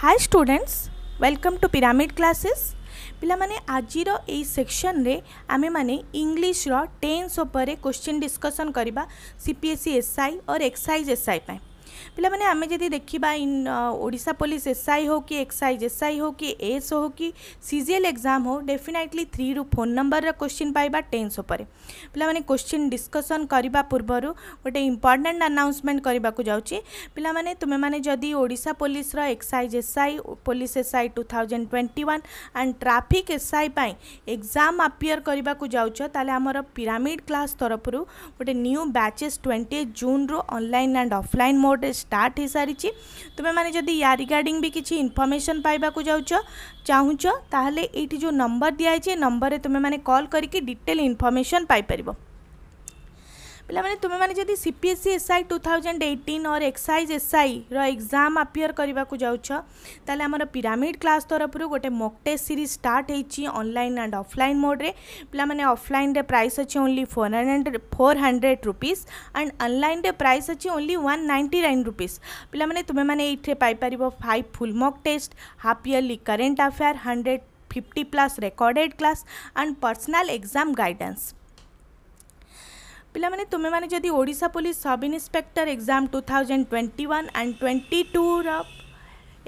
Hi students, welcome to Pyramid classes. पिला माने आजिर ए सेक्शन रे आमे माने इंग्लिश रो टेंस उपरे क्वेश्चन डिस्कशन करिबा सीपीएसई एसआई और एक्साइज एसआई पाए। पिला माने आमे जदी देखिबा इन ओडिशा पुलिस एसआई हो कि एक्साइज एसआई हो कि एस हो कि सीजीएल एग्जाम हो, डेफिनेटली 3 रु फोन नंबर रा क्वेश्चन पाइबा टेंस उपरे। पिला माने क्वेश्चन डिस्कशन करिबा पूर्वरु गोटे इंपोर्टेंट अनाउंसमेंट करिबा को जाउची। पिला माने तुमे माने जदी ओडिशा पुलिस रा excise SI, police SI 2021 and traffic SI पाई एग्जाम अपियर करिबा को जाउछ, ताले हमर पिरामिड क्लास तरफरु गोटे न्यू बैचेस 28 जून रो online and offline mode start हो सारी। तुमे माने जदी या रिगार्डिंग भी किसी इन्फॉर्मेशन पाइबा को जाउछ चाहुछ, ताहले एठी जो नंबर दिया है नंबर रे तुमे माने कॉल करके डिटेल इन्फॉर्मेशन पाई परिबो। पिला माने तुमे माने जदी सीपीएसई एसआई 2018 और एक्साइज एसआई रो एग्जाम अपियर करबा को जाउछ, ताले हमर पिरामिड क्लास तरफरु गोटे मॉक टेस्ट सीरीज स्टार्ट हेची ऑनलाइन एंड ऑफलाइन मोड रे। पिला माने ऑफलाइन रे प्राइस अछि ओनली 400 रुपीस एंड ऑनलाइन रे प्राइस अछि ओनली 199 रुपीस। पिला माने तुमे माने एठे पाई परिबो 5 full mock test, half yearly current affair, 150 plus recorded class and personal exam guidance. पिला माने तुमे माने जदी Odisha police sub inspector exam 2021 and 22 रा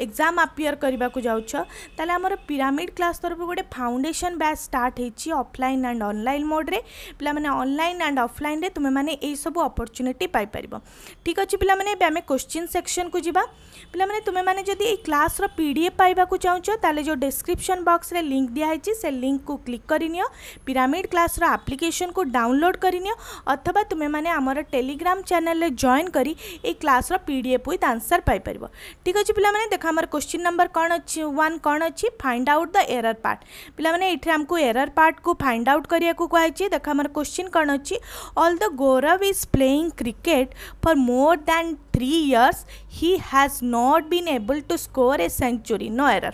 एग्जाम अपियर करबा को जाउछ, ताले हमर पिरामिड क्लास तरफ गोटे फाउंडेशन बैच स्टार्ट हेची ऑफलाइन एंड ऑनलाइन मोड रे। पिला माने ऑनलाइन एंड ऑफलाइन रे तुमे माने एई सब अपॉर्चुनिटी पाई परिबो। ठीक अछि पिला माने बे हमें क्वेश्चन सेक्शन को जिबा। पिला माने तुमे माने जदी ए क्लास रो पीडीएफ पाइबा को चाहुछ, ताले जो डिस्क्रिप्शन बॉक्स रे लिंक दिया हेची से लिंक को क्लिक करिनियो, पिरामिड क्लास रो एप्लीकेशन को डाउनलोड करिनियो, अथवा तुमे माने हमर टेलीग्राम चैनल रे जॉइन करी ए क्लास रो पीडीएफ विथ आंसर पाई परिबो। ठीक अछि पिला माने हमार क्वेश्चन नंबर कौन अच्छी 1 कौन अच्छी find out the error part. पिला माने इथे हमको एरर पार्ट को फाइंड आउट करिया को कहै देख हमार क्वेश्चन कौन अच्छी all the Gaurav is playing cricket for more than 3 years he has not been able to score a century, no error।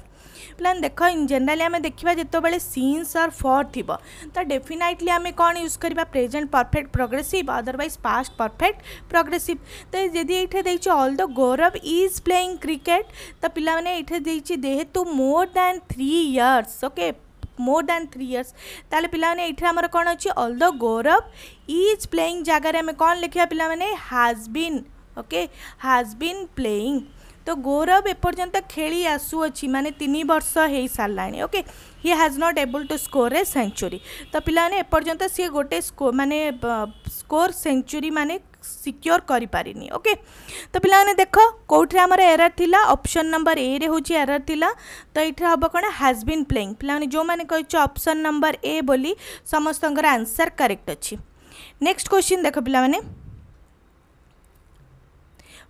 Plan देख इन जनरली आम देखा जो बड़े सीन्स और फॉर थी तो डेफिनेटली आम कौन यूज करवा present perfect progressive, otherwise past perfect progressive. तो जदि ये all the Gaurav is playing cricket, तो पिला माने ये जेहेतु more than 3 years, okay more than 3 years, ताले पिला माने ये आमर कौन अच्छी all the Gaurav is playing जगार आम कौन लिखा पिला माने has been, okay has been playing. तो गौरव एपर्यंत खेली आसुअछि माने 3 वर्ष हो साराणी, okay he has not able to score a century. तो पिला माने एपर्यंत सी गोटे माने स्कोर सेंचुरी माने सिक्योर करि पारिनी, ओके। तो पिला माने देख कोठे हमर एरर थिला, ऑप्शन नंबर ए रे होची एरर थिला, तो इथे हबो कोन हैज बीन प्लेइंग। पिला माने जो माने कहछ ऑप्शन नंबर ए बोली समस्तंगर आंसर करेक्ट अछि। नेक्स्ट क्वेश्चन देख पिला माने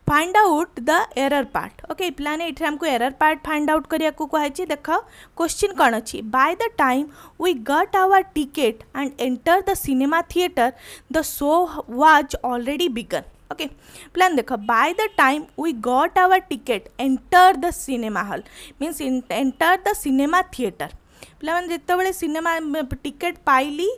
find out the error part, okay पिला ने इथे हमको एरर पार्ट फाइंड आउट करिया को कहछि। देखो क्वेश्चन कौन अछि by the time we got our ticket and enter the cinema theatre the show was already begin, okay plan देखो by the time we got our ticket enter the cinema hall means enter the cinema theatre. पिला माने जेते बेले cinema ticket पाई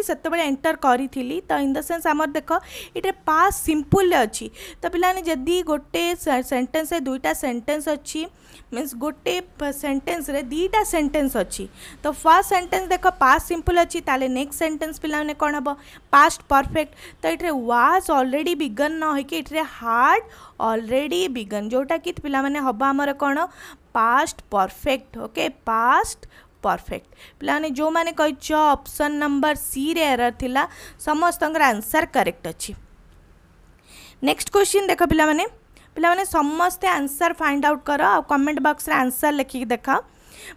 सेतबे enter करी थी, तो इन द सेंस आमर देख ये पास सिंपल अच्छी। तो पिलाने जदि गोटे सेंटेंस रे 2टा सेंटेंस अच्छी मीन्स गोटे सेंटेंस रे 2टा सेंटेंस अच्छी, तो फर्स्ट सेंटेंस देख पास सिंपल अच्छी, ताले नेक्स्ट सेंटेंस पिलाने कौन हम पास्ट परफेक्ट। तो ये वाज ऑलरेडी बिगन न होइके ये हार्ड ऑलरेडी बिगन, जोटा कि पिला माने हम आमर कौन past perfect, okay past perfect. पिलाने जो माने कह ऑप्शन नंबर सी रे एरर थिला समस्त आंसर करेक्ट अच्छी। नेक्स्ट क्वेश्चन देख पिला माने समस्ते आंसर फाइंड आउट कर और कमेंट बॉक्स रे आंसर लिखिक देखा।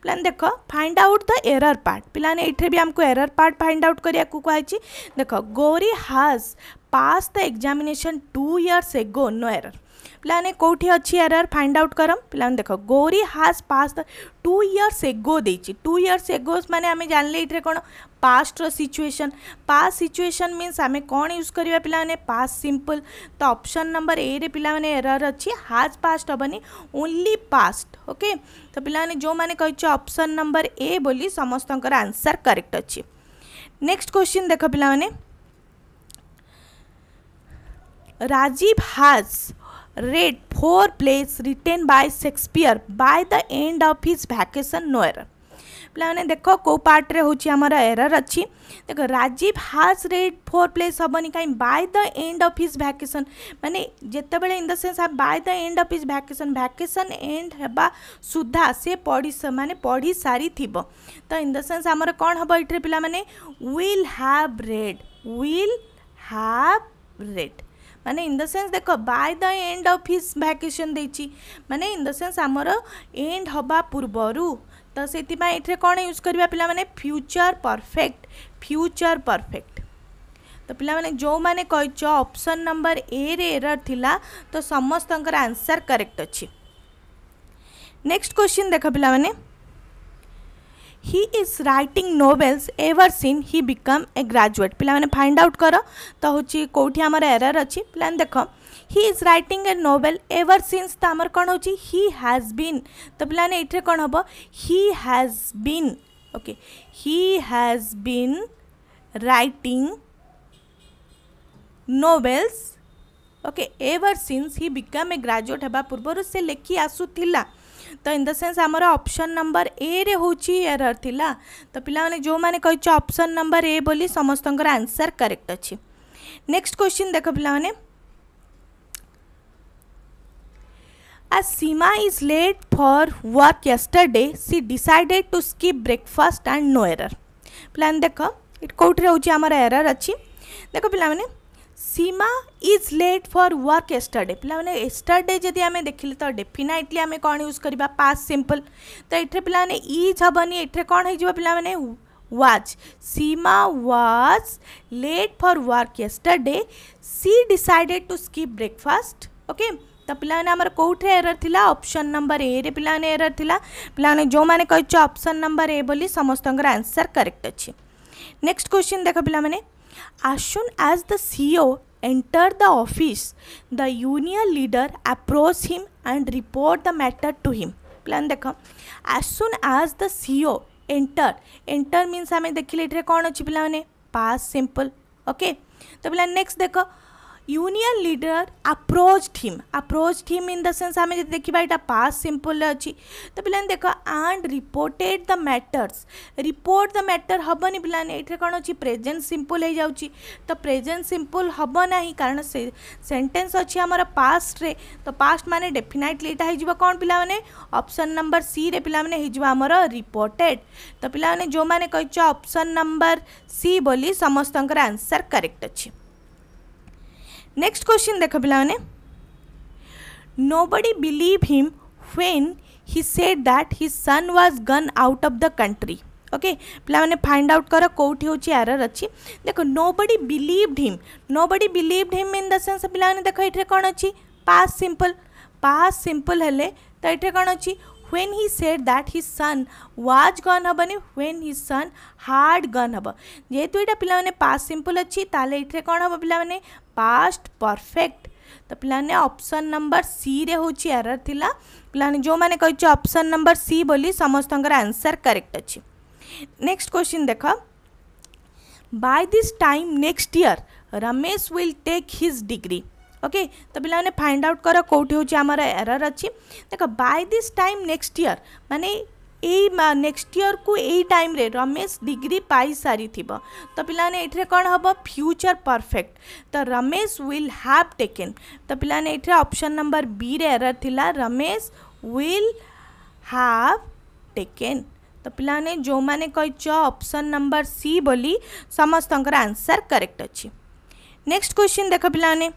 प्लान देख find out the error part. पिलाने इथे भी हमको एरर पार्ट फाइंड आउट करिया को कहछि। देख Gauri has pass the examination 2 years एगो, नो एरर। पिलाने कोठी अच्छी एरर फाइंड आउट करम। पिलाने देख Gauri has pass the 2 years एगो देछि, 2 years एगो माने आमे जानले इथे कोन पास्ट रो सिचुएशन, पास्ट सिचुएशन मीन्स आमे कौन यूज करिया पिलाने पास्ट सिंपल। तो ऑप्शन नंबर ए रे पिला माने एरर अच्छी, हैज पास्ट हबनी ओनली पास्ट, ओके। तो पिलाने जो माने कहछ ऑप्शन नंबर ए बोली समस्तंकर आंसर करेक्ट अच्छी। नेक्स्ट क्वेश्चन देख पिला माने Rajiv read 4 plays written by Shakespeare by the end of his vacation, no error. पे देख कौ पार्ट रे होची हमर एरर अच्छी देख राजीव हाज रेड 4 प्लेस हेनी कहीं bye the end of his vacation माने जिते बड़े इन the sense bye the end of his vacation vacation and हेबा सुधा से पढ़ी माने पढ़ी सारी थिबो तो इन द सेंस हमर कोन हबो इठरे पिला माने विल हैव रेड माने इन द सेंस देख by the end of his vacation देची माने इन द सेंस हमर एंड हबा पूर्वरु तो से कौन यूज करवा पिला माने फ्यूचर परफेक्ट तो पिला माने जो माने कह ऑप्शन नंबर ए रे एरर थिला तो समस्त आंसर करेक्ट अच्छी। नेक्स्ट क्वेश्चन देख पिला माने he is writing novels ever since he become a graduate पिला माने फाइंड आउट कर तो हूँ कौटी आमर एरर अच्छी पिला देख ही is writing a novel ever since तो आमर कौन होची ही हैज बीन तो पिलाने इठरे कौन हम he has been okay he has been writing novels okay ever since he become a graduate हेबा पूर्व से लेखि आसुथिला तो इन द सेंस आमर ऑप्शन नंबर ए रे होची एरर थिला तो पिला माने जो माने कहिछ ऑप्शन नंबर ए बोली समस्तंकर आंसर करेक्ट अछि। नेक्स्ट क्वेश्चन देख पिला माने As Seema is late for work yesterday, she decided to skip breakfast and no error. Plan देख इट कोठरे होची हमर एरर अछि देखो पिला माने Seema is late for work yesterday पिला माने yesterday जदि हमें देखिले तो डेफिनेटली हमें कोन यूज करबा पास्ट सिंपल तो इठरे पिला माने इज हबनी इठरे कोन हे जिवो पिला माने was Seema was late for work yesterday, she decided to skip breakfast okay तो पिलाने आमर कोठे एरर थिला ऑप्शन नंबर ए रे पिलाने एरर थिला पिलाने जो माने कहिछ ऑप्शन नंबर ए बोली समस्तंकर आंसर करेक्ट अछि। नेक्स्ट क्वेश्चन देख पिला माने as soon as the CEO entered the office the union leader approached him and report the matter to him पिलाने देख as soon as the CEO enter means हमें देखिले इठरे कोन अछि पिला माने पास्ट सिंपल ओके तो पिला नेक्स्ट देखो union leader approached him in the sense हमें देखा यहाँ पास्ट सिंपल अच्छी तो पिलाने देख and reported the matters report the matter हेनी पिलाने ये कौन अच्छी प्रेजेंट सिंपल हो जाऊँगी तो प्रेजेंट सिंपल हम ना कारण से सेंटेंस अच्छी आमर पास्ट रे तो पास्ट माने डेफिनेटली यहाँ हो कौन पिला माने ऑप्शन नंबर सी रे पिला माने हो आमर रिपोर्टेड तो पिला माने जो माने कह ऑप्शन नंबर सी बोली समस्तंकर आंसर करेक्ट अच्छी। नेक्स्ट क्वेश्चन देख पिलाने nobody believed him when he said that his son was gone out of the country okay पिला माने फाइंड आउट कर कोठी होची एरर अच्छी देखो nobody believed him in the sense पिला माने देखो इठरे कोन अच्छी पास्ट सिंपल हेले तो इठरे कोन अच्छी when he said that his son was gone हबनी when his son had gone hub जेहेतु एटा पिला माने पास्ट सिंपल अच्छी ताले इठरे कोन हब पिला माने पास्ट परफेक्ट तो पिलाने ऑप्शन नंबर सी रे होची एरर थिला पिलाने जो माने कहिछ ऑप्शन नंबर सी बोली समस्तंकर आंसर करेक्ट अछि। नेक्स्ट क्वेश्चन देख by this time next year Ramesh will take his degree okay तो पिलाने फाइंड आउट कर कोठी होची हमर एरर अछि देख by this time next year माने ए नेक्स्ट ईयर को ए टाइम रे रमेश डिग्री पाई सारी थिबो तो पिलाने एठरे कोन हबो फ्यूचर परफेक्ट तो रमेश विल हैव टेकन तो पिलाने एठरे ऑप्शन नंबर बी रे एरर थिला रमेश विल हैव टेकन तो पिलाने जो माने कहिछ ऑप्शन नंबर सी बोली समस्तंकर आंसर करेक्ट अछि। नेक्स्ट क्वेश्चन देख पिलाने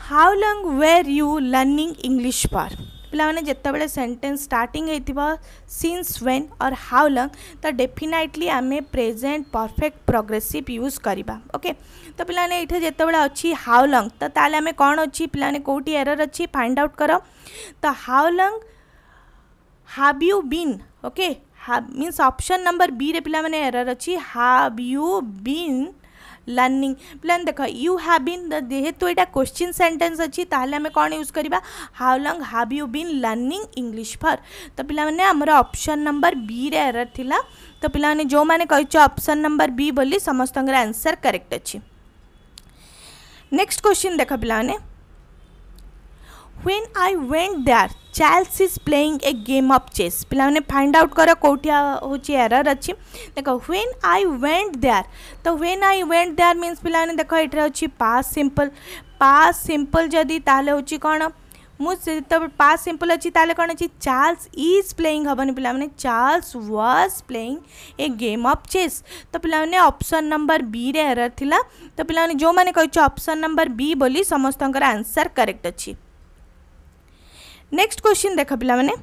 how long were you learning English for पिलाने जितेबाला सेंटेंस स्टार्टिंग होइथिबा सिंस व्हेन और हाउ लॉन्ग तो डेफिनेटली आमे प्रेजेंट परफेक्ट प्रोग्रेसिव यूज करबा ओके तो पिलाने इथे जितेबाला अछि हाउ लॉन्ग तो ताले आमे कोन अछि पिलाने कोठी एरर अछि फाइंड आउट करो तो how long have you been okay means option number B रे पिला माने एरर अछि हैव यू बीन लर्निंग प्लान देख यू हैव बीन जेहेतु यहाँ क्वेश्चन सेंटेंस अच्छी ताहले आमे कौन यूज करबा how long have you been learning English for तो पिला माने हमर ऑप्शन नंबर बी रे एरर थिला तो पिला माने जो माने कहिछ ऑप्शन नंबर बी बोली समस्तंगर आंसर करेक्ट अछि। नेक्स्ट क्वेश्चन देख पिला माने When I went there, Charles is playing a game of chess. पिलाने फाइंड आउट कर कौटिया होची एरर अच्छी देखो when I went there तो when I went there means पिलाने देखो एटा होची past simple जदी ताले होची कोन मुझे तो पास सिंपल अच्छी ताले कौन अच्छी चार्ल्स इज प्लेइंग हबनी पिला माने Charles was playing a game of chess तो पिला माने ऑप्शन नंबर बी रे एरर थिला तो पिला माने जो माने कहछ ऑप्शन नंबर बी बोली समस्तंकर आंसर करेक्ट अच्छी। नेक्स्ट क्वेश्चन देख पिला माने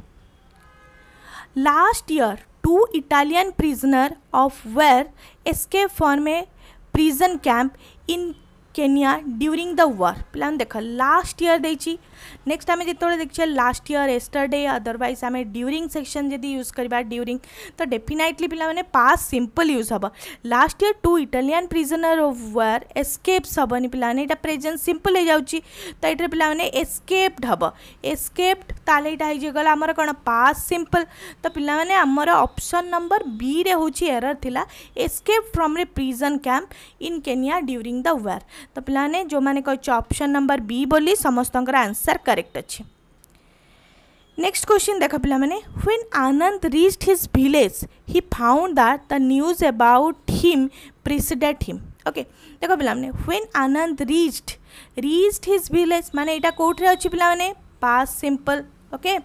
last year 2 Italian prisoner of war escape from a prison camp in Kenya during the war पिला देख लास्ट ईयर देची नेक्स्ट आम जो देखिए लास्ट ईयर एस्टरडे अदरवाइज आम ड्यूरिंग सेक्शन जब यूज करवा ड्यूरिंग तो डेफिनेटली पिला माने पास सिंपल यूज हम last year 2 Italian prisoner of war escapes हेनी पिला माने प्रेजेंट सिंपल हो जाऊँगी तो ये पिला माने एस्केप्ड हम एस्केप्ड ताले यहाँ होगला आमर कौन पास सिंपल तो पिला माने आमर ऑप्शन नंबर बी रे होची एरर थिला escape from a prison camp in Kenya during the war तो पिलाने जो मैंने कह ऑप्शन नंबर बी बोली समस्त आंसर करेक्ट अच्छे। नेक्स्ट क्वेश्चन देख पिला माने when Anand reached his village he found that the news about him preceded him okay देख पिला माने when Anand reached his village माने एटा कोठरे अछि पिला माने पास सिंपल ओके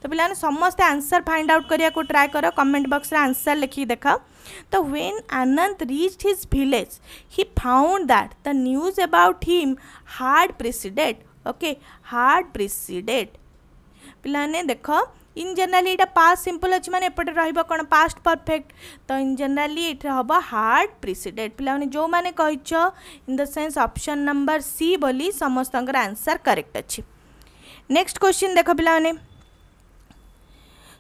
तो पिलाने समस्त आंसर फाइंड आउट करिया को ट्राई करो कमेंट बॉक्स रे आंसर लिखी देखा तो when Anand reached his village he found that the news about him hard preceded okay hard preceded पिलाने देख इन जनरली ये पास्ट सिंपल अच्छी माने एपटे रहिबा कोन पास्ट परफेक्ट तो इन जनरली ये हम हार्ड प्रिसीडेड पिलाने जो माने कहछ in the sense option number C बोली समस्त आंसर करेक्ट अच्छी। नेक्स्ट क्वेश्चन देख पिलाने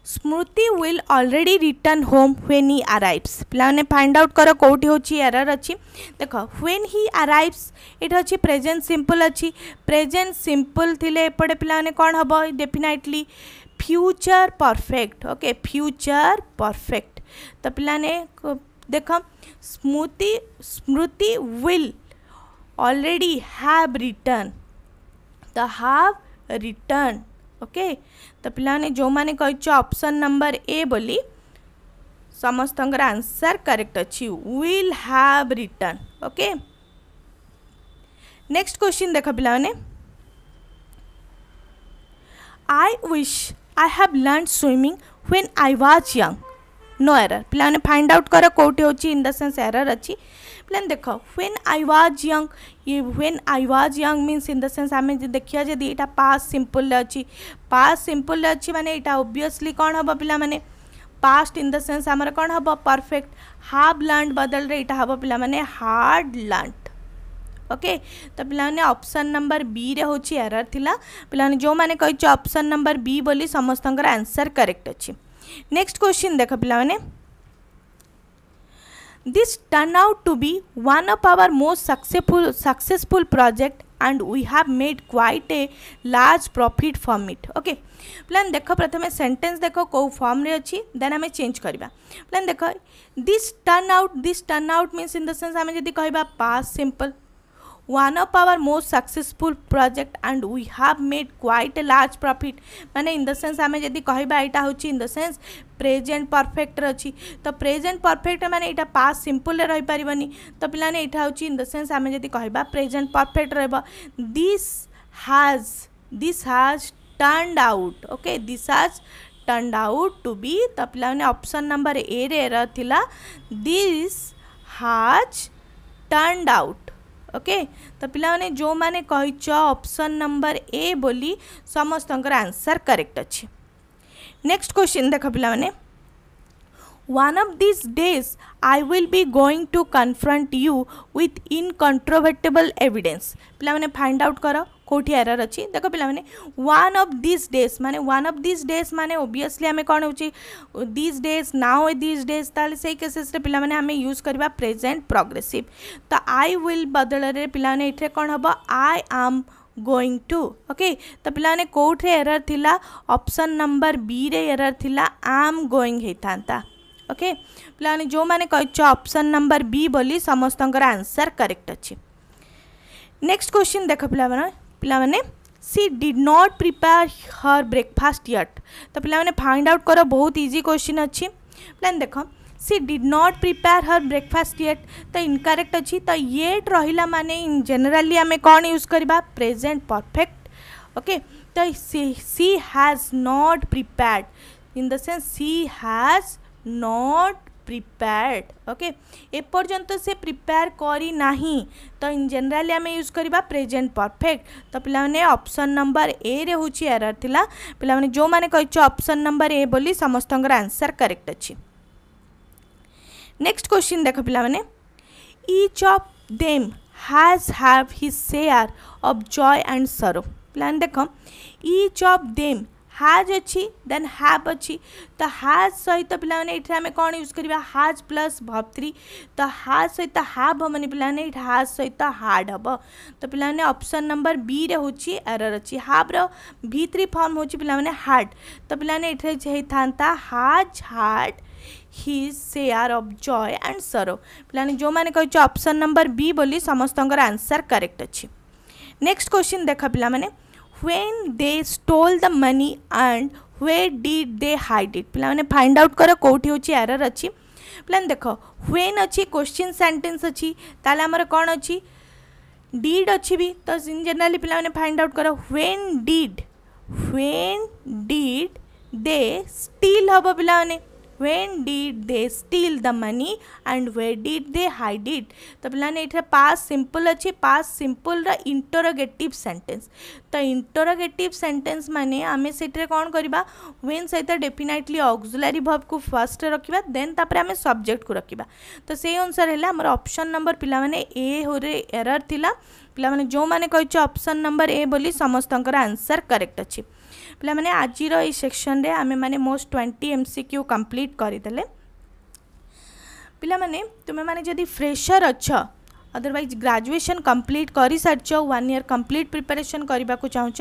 Smriti will already return home when he arrives पिलाने फाइंड आउट कर कौटी होची एरर अच्छी देख व्हेन ही अराइव्स ये अच्छी प्रेजेंट सिंपल अच्छी प्रेजेंट सिंपल थिले एपटे पिलाने कौन हम definitely future perfect okay future perfect तो पिलाने देख Smriti will already have return the have return okay तो पिलाने जो माने कहछ ऑप्शन नंबर ए बोली समस्त आंसर करेक्ट अच्छी will have return okay. Next question देख पिलाने I wish I have learn swimming when I was young no error पिलाने फाइंड आउट कर कौटी होची इन द सेंस एरर अच्छी पिलाने देख व्हेन आई वाज यंग ये when I was young means in the sense आम देखिया जदि एटा पास्ट सिंपल अच्छी पास्ट सिंपल अच्छी माने एटा ऑब्वियसली कौन हम पिला माने पास्ट इन द सेंस आमर कौन हम परफेक्ट हाव लर्न बदल रे एटा हम पिला माने हार्ड लर्न ओके तो पिलाने ऑप्शन नंबर बी रे होची एरर थिला पिलाने जो माने कहछ ऑप्शन नंबर बी बोली समस्त आंसर करेक्ट अच्छी। नेक्स्ट क्वेश्चन देख पिलाने this turn out to be one of our most successful project and we have made quite a large profit from it okay plan देख प्रथम सेंटेंस देख कौ form रे अच्छी देन आम चेंज करवा प्लान देख this turn out means in the sense आम जदि कहबा past simple one of our most successful project and we have made quite a large profit माने इन द सेंस आम जदि कहबा एटा होची इन द सेंस प्रेजेंट परफेक्ट अच्छी तो प्रेजेंट परफेक्ट माने एटा पास्ट सिंपल रही पारिबनी तो पिलाने एटा होची इन द सेंस आम जदि कहबा प्रेजेंट परफेक्ट रहबा this has turned out okay this has turned out to be तो पिलाने ऑप्शन नंबर ए रे एरर थिला this has turned out okay तो पिलाने जो माने कहछ ऑप्शन नंबर ए बोली समस्त आंसर करेक्ट अच्छी। नेक्स्ट क्वेश्चन देख पिलाने one of these days I will be going to confront you with incontrovertible evidence पिलाने फाइंड आउट करो कोठी एरर अच्छी देख पिलाने one of these days माने ऑब्वियसली आमे कौन होची these days now these days ताले सही केसेस रे पिलाने आमे यूज करबा प्रेजेंट प्रोग्रेसिव तो I will बदल रे पिलाने इथे कौन हबो I am going to okay तो पिलाने कोठे एरर थिला ऑप्शन नंबर बी रे एरर थिला am going हेतांता ओके पिलाने जो माने कहछ ऑप्शन नंबर बी बोली समस्त आंसर करेक्ट अच्छी। नेक्स्ट क्वेश्चन देख पिलाने she did not prepare her breakfast yet. तो पे फाइंड आउट कर, बहुत इजी क्वेश्चन अच्छी पे देख she did not prepare her breakfast yet तो इनकरेक्ट अच्छी। तो येट रहा माने इन जनरली आम कौन यूज करवा प्रेजेंट परफेक्ट ओके। तो she has not prepared in the sense she has not prepared okay. एपर्यंत से प्रिपेयर करी नाही तो इन जनरली आम यूज करवा प्रेजेंट परफेक्ट। तो पिलाने ऑप्शन नंबर ए रे होची एरर थिला। पिलाने जो माने कहछ ऑप्शन नंबर ए बोली समस्तंगर आंसर करेक्ट अछि। नेक्स्ट क्वेश्चन देख पिलाने each of them has have his share of Joy and सरो। पिलाने देख ईच ऑफ देम हैज अच्छी देन हैव अच्छी। तो हैज सहित पिलाने ये आम कौन यूज करवा हैज प्लस वर्ब 3। तो हैज सहित हैव हमनी पिलाने हैज सहित हैड हम। तो पिलाने ऑप्शन नंबर बी रे होची एरर अच्छी। हैव रो V3 फॉर्म होची पिलाने हैड। तो पिलाने ये था has had his share of Joy and सरो। पिलाने जो माने कहछ ऑप्शन नंबर बी बोली समस्तंगर आंसर करेक्ट अच्छी। नेक्स्ट क्वेश्चन देख पिलाने when they stole the money and where did they hide it। पिलाने फाइंड आउट कर कोठी होची एरर अच्छी। पिलाने देख when अच्छी क्वेश्चन सेंटेंस अच्छी ताले हमर कोन अच्छी did अच्छी भी। तो इन जनरली पिलाने फाइंड आउट कर when did they steal हबो पिलाने when did they steal the money and where did they hide it। तो पिलाने इठे पास्ट सिंपल अच्छी पास्ट सिंपल रा इंटरोगेटिव सेंटेंस। तो इंटरोगेटिव सेंटेंस माने आमे सेठरे कोन करबा when सहित डेफिनेटली ऑक्सिलरी वर्ब को फर्स्ट रखिबा देन तापर आमे सब्जेक्ट को रखिबा। तो से अनुसार हैला हमर ऑप्शन नंबर पिलाने ए होरे एरर थिला। पिलाने जो माने कहछ ऑप्शन नंबर ए बोली समस्तंकर आंसर करेक्ट अछि। पिलाने आज ये सेक्शन रे आमे माने मोस्ट 20 MCQ कंप्लीट करदेले। पिलाने तुमे माने जदि फ्रेशर अच्छा अदरवाइज ग्रेजुएशन कंप्लीट कर सारी 1 ईयर कंप्लीट प्रिपरेशन करने को चाहूँ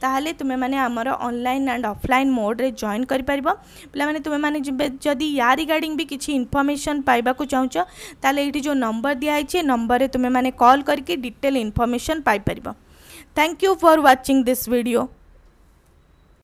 ताहले तुमे माने आमर ऑनलाइन एंड ऑफलाइन मोड रे जॉइन कर पारिबो। पिलाने तुमे माने जदि या रिगार्डिंग भी किसी इनफॉरमेशन पाइबा को चाहूँ ताहले एठी जो नंबर दिया है नंबर रे तुमे माने कॉल करके डिटेल इनफॉरमेशन पाई परिबो। Thank you for watching this video.